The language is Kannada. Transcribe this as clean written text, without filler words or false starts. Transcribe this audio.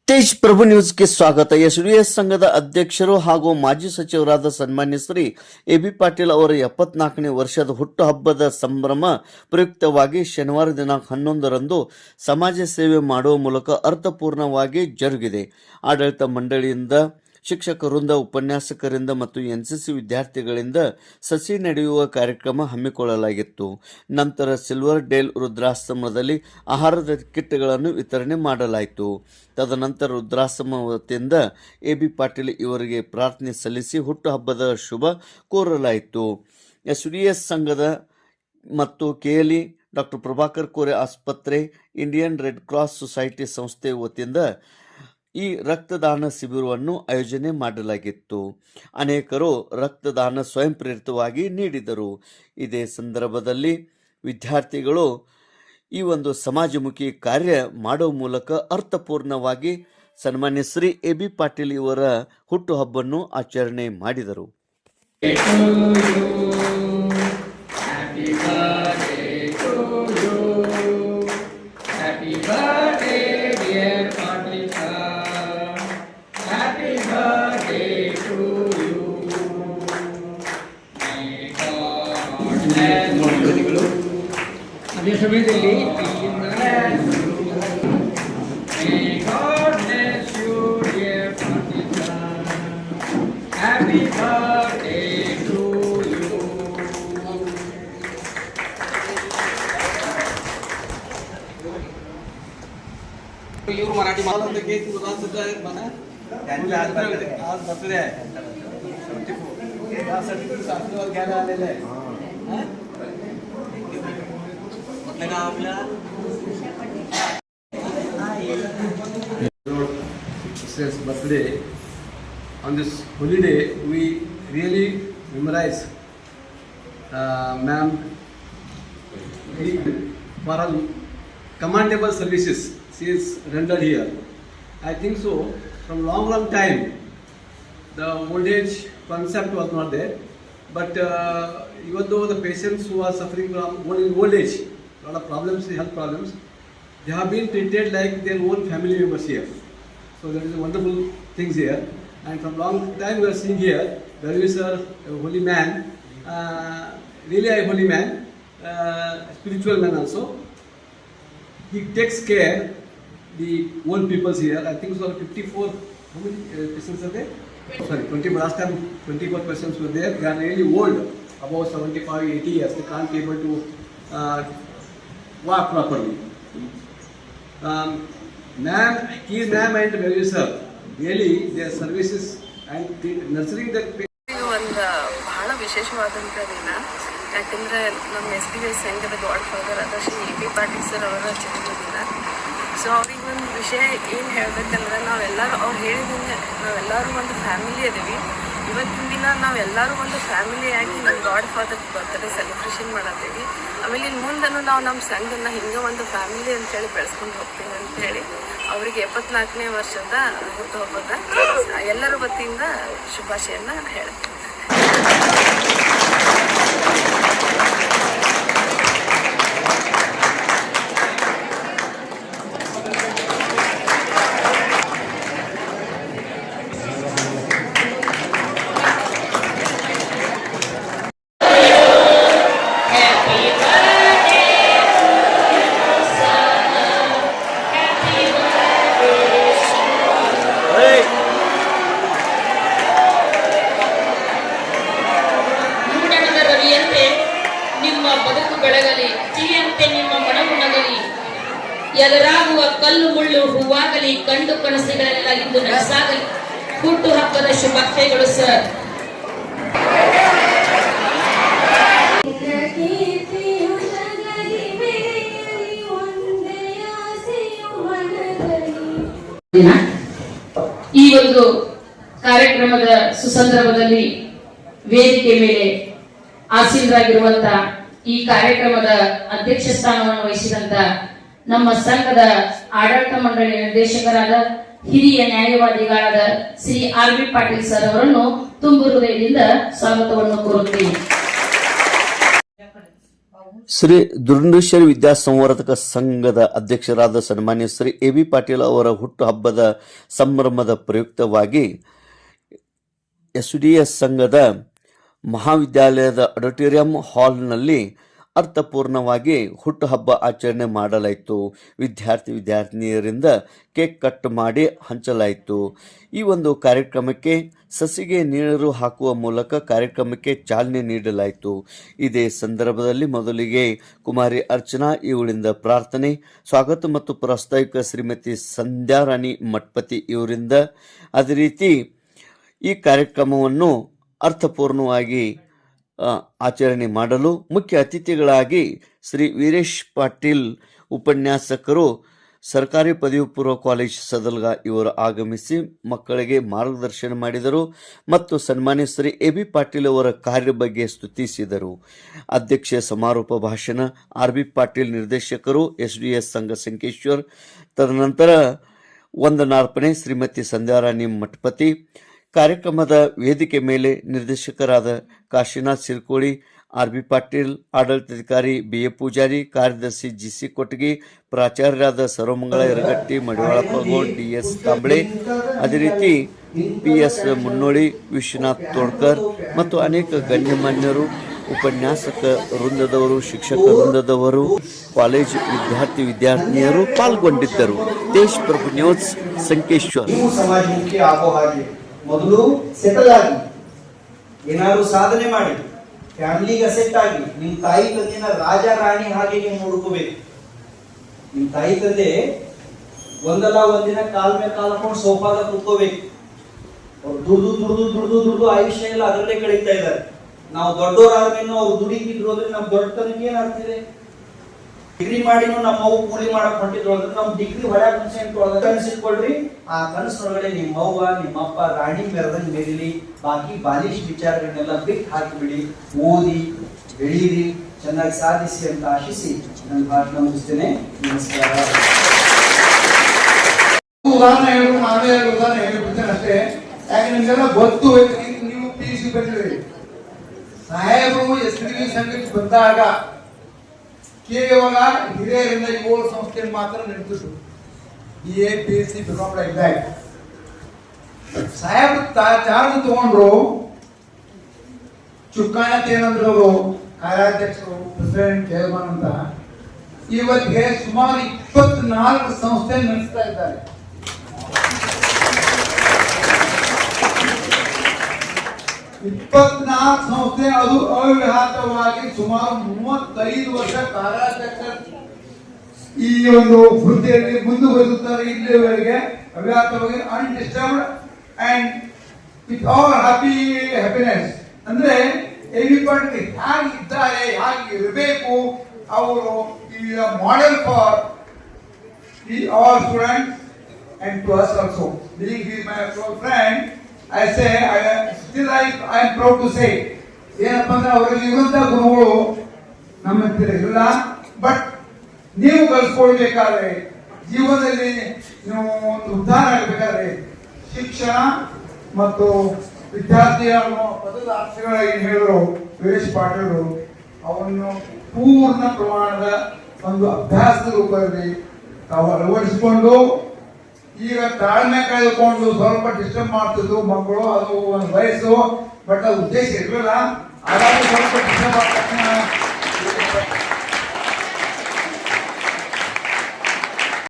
ತೇಜ್ ಪ್ರಭು ನ್ಯೂಸ್ಗೆ ಸ್ವಾಗತ. ಎಸ್ಡಿಎಸ್ ಸಂಘದ ಅಧ್ಯಕ್ಷರು ಹಾಗೂ ಮಾಜಿ ಸಚಿವರಾದ ಸನ್ಮಾನ್ಯ ಶ್ರೀ ಎಬಿ ಪಾಟೀಲ್ ಅವರ 74ನೇ ವರ್ಷದ ಹುಟ್ಟುಹಬ್ಬದ ಸಂಭ್ರಮ ಪ್ರಯುಕ್ತವಾಗಿ ಶನಿವಾರ ದಿನಾಂಕ 11ರಂದು ಸಮಾಜ ಸೇವೆ ಮಾಡುವ ಮೂಲಕ ಅರ್ಥಪೂರ್ಣವಾಗಿ ಜರುಗಿದೆ. ಆಡಳಿತ ಮಂಡಳಿಯಿಂದ, ಶಿಕ್ಷಕರಿಂದ, ಉಪನ್ಯಾಸಕರಿಂದ ಮತ್ತು ಎನ್ಸಿಸಿ ವಿದ್ಯಾರ್ಥಿಗಳಿಂದ ಸಸಿ ನಡೆಯುವ ಕಾರ್ಯಕ್ರಮ ಹಮ್ಮಿಕೊಳ್ಳಲಾಗಿತ್ತು. ನಂತರ ಸಿಲ್ವರ್ ಡೇಲ್ ವೃದ್ಧಾಶ್ರಮದಲ್ಲಿ ಆಹಾರದ ಕಿಟ್ಗಳನ್ನು ವಿತರಣೆ ಮಾಡಲಾಯಿತು. ತದನಂತರ ವೃದ್ಧಾಶ್ರಮ ವತಿಯಿಂದ ಎಬಿ ಪಾಟೀಲ್ ಇವರಿಗೆ ಪ್ರಾರ್ಥನೆ ಸಲ್ಲಿಸಿ ಹುಟ್ಟುಹಬ್ಬದ ಶುಭ ಕೋರಲಾಯಿತು. ಎಸ್ಡಿಎಸ್ ಸಂಘದ ಮತ್ತು ಕೆಎಲ್ಇ ಡಾಕ್ಟರ್ ಪ್ರಭಾಕರ್ ಕೋರೆ ಆಸ್ಪತ್ರೆ, ಇಂಡಿಯನ್ ರೆಡ್ ಕ್ರಾಸ್ ಸೊಸೈಟಿ ಸಂಸ್ಥೆ ವತಿಯಿಂದ ಈ ರಕ್ತದಾನ ಶಿಬಿರವನ್ನು ಆಯೋಜನೆ ಮಾಡಲಾಗಿತ್ತು. ಅನೇಕರು ರಕ್ತದಾನ ಸ್ವಯಂ ಪ್ರೇರಿತವಾಗಿ ನೀಡಿದರು. ಇದೇ ಸಂದರ್ಭದಲ್ಲಿ ವಿದ್ಯಾರ್ಥಿಗಳು ಈ ಒಂದು ಸಮಾಜಮುಖಿ ಕಾರ್ಯ ಮಾಡುವ ಮೂಲಕ ಅರ್ಥಪೂರ್ಣವಾಗಿ ಸನ್ಮಾನ್ಯ ಶ್ರೀ ಎಬಿ ಪಾಟೀಲ್ ಇವರ ಹುಟ್ಟುಹಬ್ಬವನ್ನು ಆಚರಣೆ ಮಾಡಿದರು. ಅದೇ ಸಮಯದಲ್ಲಿ ಇವರು ಮರಾಠಿ ಮಾತಾಡೋದಕ್ಕೆ ಸುದ್ದಿ ಮನೆ आज बर्थडे आहे 74 यासाठी आशीर्वाद घ्यायला आलेले आहे. कुठलं गाव आपलं? His birthday. On this holiday, we really memorize ma'am for her commendable services she is rendered here. I think so. From long time, the old age concept was not there. But even though the patients who are suffering from old age, a lot of problems, health problems, they have been treated like their own family members here. So there is a wonderful things here. And from long time we are seeing here, there is a holy man, really a holy man, spiritual man also. He takes care the old people here. I think so 54, how many patients are there? 20, last time 24 patients were there. They are really old, about 75, 80 years. They can't be able to walk properly. Ma'am and very sir, really their services and nurturing the ಒಂದು ಬಹಳ ವಿಶೇಷವಾದಂಥ ದಿನ. ಯಾಕೆಂದರೆ ನಮ್ಮ ಎಸ್ಡಿಎಸ್ ಸಂಘದ ಗಾಡ್ ಫಾದರ್ ಆದ ಶ್ರೀ ಎಬಿ ಪಾಟೀಲ್ ಸರ್ ಅವರ ಜನ್ಮದಿನ. ಸೊ ಅವ್ರಿಗೆ ಒಂದು ವಿಷಯ ಏನು ಹೇಳಬೇಕಂದ್ರೆ, ನಾವೆಲ್ಲರೂ ಅವ್ರು ಹೇಳಿದಂಗೆ ನಾವೆಲ್ಲರೂ ಒಂದು ಫ್ಯಾಮಿಲಿ ಅದೀವಿ. ಇವತ್ತಿನ ದಿನ ನಾವೆಲ್ಲರೂ ಒಂದು ಫ್ಯಾಮಿಲಿಯಾಗಿ ನಮ್ಮ ಗಾಡ್ ಫಾದರ್ ಬರ್ತ್ಡೇ ಸೆಲೆಬ್ರೇಷನ್ ಮಾಡತ್ತೀವಿ. ಆಮೇಲೆ ಇನ್ನು ಮುಂದೂ ನಾವು ನಮ್ಮ ಸಂಘನ ಹಿಂಗೆ ಒಂದು ಫ್ಯಾಮಿಲಿ ಅಂತೇಳಿ ಬೆಳೆಸ್ಕೊಂಡು ಹೋಗ್ತೀವಿ ಅಂತೇಳಿ ಅವರಿಗೆ 74ನೇ ವರ್ಷದ ಹುಟ್ಟುಹಬ್ಬದ ಎಲ್ಲರ ವತಿಯಿಂದ ಶುಭಾಶಯನ ಹೇಳ್ತೀನಿ. ಬದುಕು ಬೆಳಗಲಿ, ಚಿರಿಯಂತೆ ನಿಮ್ಮ ಮನಗುಣಗಲಿ, ಎದುರಾಗುವ ಕಲ್ಲು ಮುಳ್ಳು ಹೂವಾಗಲಿ, ಕಂಡು ಕನಸುಗಳೆಲ್ಲ ಇಂದು ನನಸಾಗಲಿ. ಹುಟ್ಟು ಹಬ್ಬದ ಶುಭಾಶಯಗಳು ಸರ್. ಈ ಒಂದು ಕಾರ್ಯಕ್ರಮದ ಸುಸಂದರ್ಭದಲ್ಲಿ ವೇದಿಕೆ ಮೇಲೆ ಆಸೀನರಾಗಿರುವಂತ ಈ ಕಾರ್ಯಕ್ರಮದ ಅಧ್ಯಕ್ಷ ಸ್ಥಾನವನ್ನು ವಹಿಸಿದಂತ ನಮ್ಮ ಸಂಘದ ಆಡಳಿತ ಮಂಡಳಿ ನಿರ್ದೇಶಕರಾದ ಹಿರಿಯ ನ್ಯಾಯವಾದಿಗಳಾದ Shri R B Patil sir ಅವರನ್ನು ತುಂಬು ಹೃದಯದಿಂದ ಸ್ವಾಗತವನ್ನು ಕೋರುತ್ತೇನೆ. ಶ್ರೀ ದುರುಂಡೇಶ್ವರಿ ವಿದ್ಯಾಸಂವರ್ಧಕ ಸಂಘದ ಅಧ್ಯಕ್ಷರಾದ ಸನ್ಮಾನ್ಯ ಶ್ರೀ ಎ.ಬಿ. ಪಾಟೀಲ್ ಅವರ ಹುಟ್ಟುಹಬ್ಬದ ಸಂಭ್ರಮದ ಪ್ರಯುಕ್ತವಾಗಿ ಎಸ್.ಡಿ.ಎಸ್ ಸಂಘದ ಮಹಾವಿದ್ಯಾಲಯದ ಆಡಿಟೋರಿಯಂ ಹಾಲ್ನಲ್ಲಿ ಅರ್ಥಪೂರ್ಣವಾಗಿ ಹುಟ್ಟುಹಬ್ಬ ಆಚರಣೆ ಮಾಡಲಾಯಿತು. ವಿದ್ಯಾರ್ಥಿನಿಯರಿಂದ ಕೇಕ್ ಕಟ್ ಮಾಡಿ ಹಂಚಲಾಯಿತು. ಈ ಒಂದು ಕಾರ್ಯಕ್ರಮಕ್ಕೆ ಸಸಿಗೆ ನೀರು ಹಾಕುವ ಮೂಲಕ ಕಾರ್ಯಕ್ರಮಕ್ಕೆ ಚಾಲನೆ ನೀಡಲಾಯಿತು. ಇದೇ ಸಂದರ್ಭದಲ್ಲಿ ಮೊದಲಿಗೆ ಕುಮಾರಿ ಅರ್ಚನಾ ಇವರಿಂದ ಪ್ರಾರ್ಥನೆ, ಸ್ವಾಗತ ಮತ್ತು ಪ್ರಾಸ್ತಾವಿಕ ಶ್ರೀಮತಿ ಸಂಧ್ಯಾರಾಣಿ ಮಠಪತಿ ಇವರಿಂದ, ಅದೇ ರೀತಿ ಈ ಕಾರ್ಯಕ್ರಮವನ್ನು ಅರ್ಥಪೂರ್ಣವಾಗಿ ಆಚರಣೆ ಮಾಡಲು ಮುಖ್ಯ ಅತಿಥಿಗಳಾಗಿ ಶ್ರೀ ವೀರೇಶ್ ಪಾಟೀಲ್ ಉಪನ್ಯಾಸಕರು, ಸರ್ಕಾರಿ ಪದವಿ ಪೂರ್ವ ಕಾಲೇಜ್ ಸದಲ್ಗ ಇವರು ಆಗಮಿಸಿ ಮಕ್ಕಳಿಗೆ ಮಾರ್ಗದರ್ಶನ ಮಾಡಿದರು ಮತ್ತು ಸನ್ಮಾನ್ಯ ಶ್ರೀ ಎ.ಬಿ. ಪಾಟೀಲ್ ಅವರ ಕಾರ್ಯ ಬಗ್ಗೆ ಸ್ತುತಿಸಿದರು. ಅಧ್ಯಕ್ಷ ಸಮಾರೋಪ ಭಾಷಣ ಆರ್.ಬಿ. ಪಾಟೀಲ್ ನಿರ್ದೇಶಕರು, ಎಸ್.ಡಿ.ಎಸ್ ಸಂಘ ಸಂಕೇಶ್ವರ್. ತದನಂತರ ವಂದನಾರ್ಪಣೆ ಶ್ರೀಮತಿ ಸಂಧ್ಯಾರಾಣಿ ಮಠಪತಿ. ಕಾರ್ಯಕ್ರಮದ ವೇದಿಕೆ ಮೇಲೆ ನಿರ್ದೇಶಕರಾದ ಕಾಶಿನಾಥ್ ಸಿರ್ಕೋಳಿ, ಆರ್.ಬಿ. ಪಾಟೀಲ್, ಆಡಳಿತಾಧಿಕಾರಿ ಬಿ.ಎ. ಪೂಜಾರಿ, ಕಾರ್ಯದರ್ಶಿ ಜಿ.ಸಿ. ಕೊಟಗಿ, ಪ್ರಾಚಾರ್ಯರಾದ ಸರ್ವಮಂಗಳ ಯರಗಟ್ಟಿ, ಮಡಿವಾಳಪ್ಪ ಗೌಡ್, ಡಿ.ಎಸ್. ಕಾಂಬಳೆ, ಅದೇ ರೀತಿ ಪಿ.ಎಸ್. ಮುನ್ನೋಳಿ, ವಿಶ್ವನಾಥ್ ತೋಡ್ಕರ್ ಮತ್ತು ಅನೇಕ ಗಣ್ಯಮಾನ್ಯರು, ಉಪನ್ಯಾಸಕ ವೃಂದದವರು, ಶಿಕ್ಷಕ ವೃಂದದವರು, ಕಾಲೇಜ್ ವಿದ್ಯಾರ್ಥಿನಿಯರು ಪಾಲ್ಗೊಂಡಿದ್ದರು. ದೇಶ್ ಪ್ರಭು ನ್ಯೂಸ್, ಸಂಕೇಶ್ವರ್. ಸಮಾಜಮುಖಿ ಆಗೋ ಹಾಗೆ ಮೊದಲು ಸೆಟಲ್ ಆಗಿ ಏನಾದ್ರು ಸಾಧನೆ ಮಾಡಿ ಫ್ಯಾಮಿಲಿಗೆ ಅಸೆಟ್ ಆಗಿ ನಿಮ್ ತಾಯಿ ತಂದೆನ ರಾಜ ರಾಣಿ ಹಾಗೆ ನೀವು ನೋಡ್ಕೋಬೇಕು. ನಿಮ್ ತಾಯಿ ತಂದೆ ಒಂದಲ್ಲ ಒಂದಿನ ಕಾಲ್ ಮೇಲೆ ಕಾಲ್ ಹಾಕೊಂಡು ಸೋಫಾದ ಕೂತ್ಕೋಬೇಕು. ಅವ್ರು ದುಡ್ದು ಆಯುಷ್ಯ ಎಲ್ಲ ಅದರಲ್ಲೇ ಕಳೀತಾ ಇದ್ದಾರೆ. ನಾವು ದೊಡ್ಡವರಾದ್ಮೇಲೆ ಅವ್ರು ದುಡಿತಿದ್ರು ಅಂದ್ರೆ ನಮ್ ದೊಡ್ಡತನಕ್ಕೆ ಏನಾಗ್ತಿದೆ? ಡಿಗ್ರಿ ಮಾಡಿನೂ ನಮ್ಮ ಅವು ಕೂಲಿ ಮಾಡಕ್ ಹೊಂಟಿದ್ರು ಅಂದ್ರೆ ನಮ್ ಡಿಗ್ರಿ ಹೊಡ್ಯಾಕ ಕನಸಿಟ್ಕೊಳ್ರಿ. ಆ ಕನಸಿನೊಳಗಡೆ ನಿಮ್ಮ ಅವ್ವ ನಿಮ್ಮಪ್ಪ ರಾಣಿ ಮೆರದಂಗ್ ಮೆರಿಲಿ. ಬಾಕಿ ಬಾಲಿಶ್ ವಿಚಾರಗಳನ್ನೆಲ್ಲ ಬಿಟ್ಟು ಹಾಕಿಬಿಡಿ. ಓದಿ ಬೆಳೀರಿ, ಚೆನ್ನಾಗಿ ಸಾಧಿಸಿ ಅಂತ ಆಶಿಸಿ ನನ್ನ ಭಾಷಣ ಮುಗಿಸ್ತೇನೆ. ನಮಸ್ಕಾರ. ಉದಾಹರಣೆ ಹೇಳು, ನಾನೇ ಉದಾಹರಣೆ ಹೇಳ್ಬಿಡ್ತೇನೆ ಅಷ್ಟೇ. ಯಾಕೆ ನಿಮ್ಗೆಲ್ಲ ಗೊತ್ತು, ನೀವು PUC ಬಂದಿರಿ. ಸಾಹೇಬರು ಎಸ್.ಡಿ.ವಿ ಸಂಘಕ್ಕೆ ಬಂದಾಗ ಕೇವಲ ಹಿರಿಯರಿಂದ 7 ಸಂಸ್ಥೆಯನ್ನು ಮಾತ್ರ ನಡೆಸಿದ್ರು. BA, PSC, BCom ಇದ್ದಾಗೆ ಸಾಹೇಬ್ ಚಾರ್ಜ್ ತಗೊಂಡ್ರು. ಚುಕ್ಕಾಣಿ ಏನಂದ್ರು ಅವರು ಕಾರ್ಯಾಧ್ಯಕ್ಷರು, ಪ್ರೆಸಿಡೆಂಟ್, ಚೇರ್ಮನ್ ಅಂತ. ಇವತ್ತಿಗೆ ಸುಮಾರು 24 ಸಂಸ್ಥೆ ನಡೆಸ್ತಾ ಇದ್ದಾರೆ. ಸಂಸ್ಥೆ ಅದು ಅವ್ಯಾಹತವಾಗಿ ಸುಮಾರು 35 ವರ್ಷ ಕಾರ್ಯಾಧ್ಯಕ್ಷ ಈ ಒಂದು ಹುದ್ದೆಯಲ್ಲಿ ಮುಂದುವರಿಸುತ್ತಾರೆ. ಇಲ್ಲಿವರೆಗೆ ಅವ್ಯಾಹತವಾಗಿ undisturbed and with all happiness. ಅಂದ್ರೆ ಎ.ಬಿ. ಪಾಟೀಲ್ ಹೇಗಿದ್ದಾರೆ, ಹೇಗೆ ಇರಬೇಕು, ಅವರು model for all students and to us also. Being he is my close friend, I say, I am proud to say, ಏನಪ್ಪ ಅಂದ್ರೆ ಅವರಲ್ಲಿ ಇರುವಂತಹ ಗುಣಗಳು ನಮ್ಮ ಹತ್ರ ಇಲ್ಲ. ಬಟ್ ನೀವು ಕಲ್ಸ್ಕೊಳ್ಬೇಕಾದ್ರೆ, ಜೀವನದಲ್ಲಿ ನೀವು ಒಂದು ಉದ್ಧಾರ ಆಗಬೇಕಾದ್ರೆ ಶಿಕ್ಷಣ ಮತ್ತು ವಿದ್ಯಾರ್ಥಿ ಅನ್ನೋ ಪದದ ಅರ್ಥಗಳಾಗಿ ಹೇಳಿದ್ರು ವೀರೇಶ್ ಪಾಟೀಲ್, ಅವನ್ನು ಪೂರ್ಣ ಪ್ರಮಾಣದ ಒಂದು ಅಭ್ಯಾಸದ ರೂಪದಲ್ಲಿ ತಾವು ಅಳವಡಿಸಿಕೊಂಡು ಈಗ ತಾಳ್ಮೆ ಕಳೆದುಕೊಂಡು ಸ್ವಲ್ಪ ಡಿಸ್ಟರ್ಬ್ ಮಾಡ್ತಿದ್ರು ಮಕ್ಕಳು. ಅದು ಒಂದು ವಯಸ್ಸು, ಬಟ್ ಅದು ಉದ್ದೇಶ ಇರಲಿಲ್ಲ. ಹಾಗಾಗಿ ಸ್ವಲ್ಪ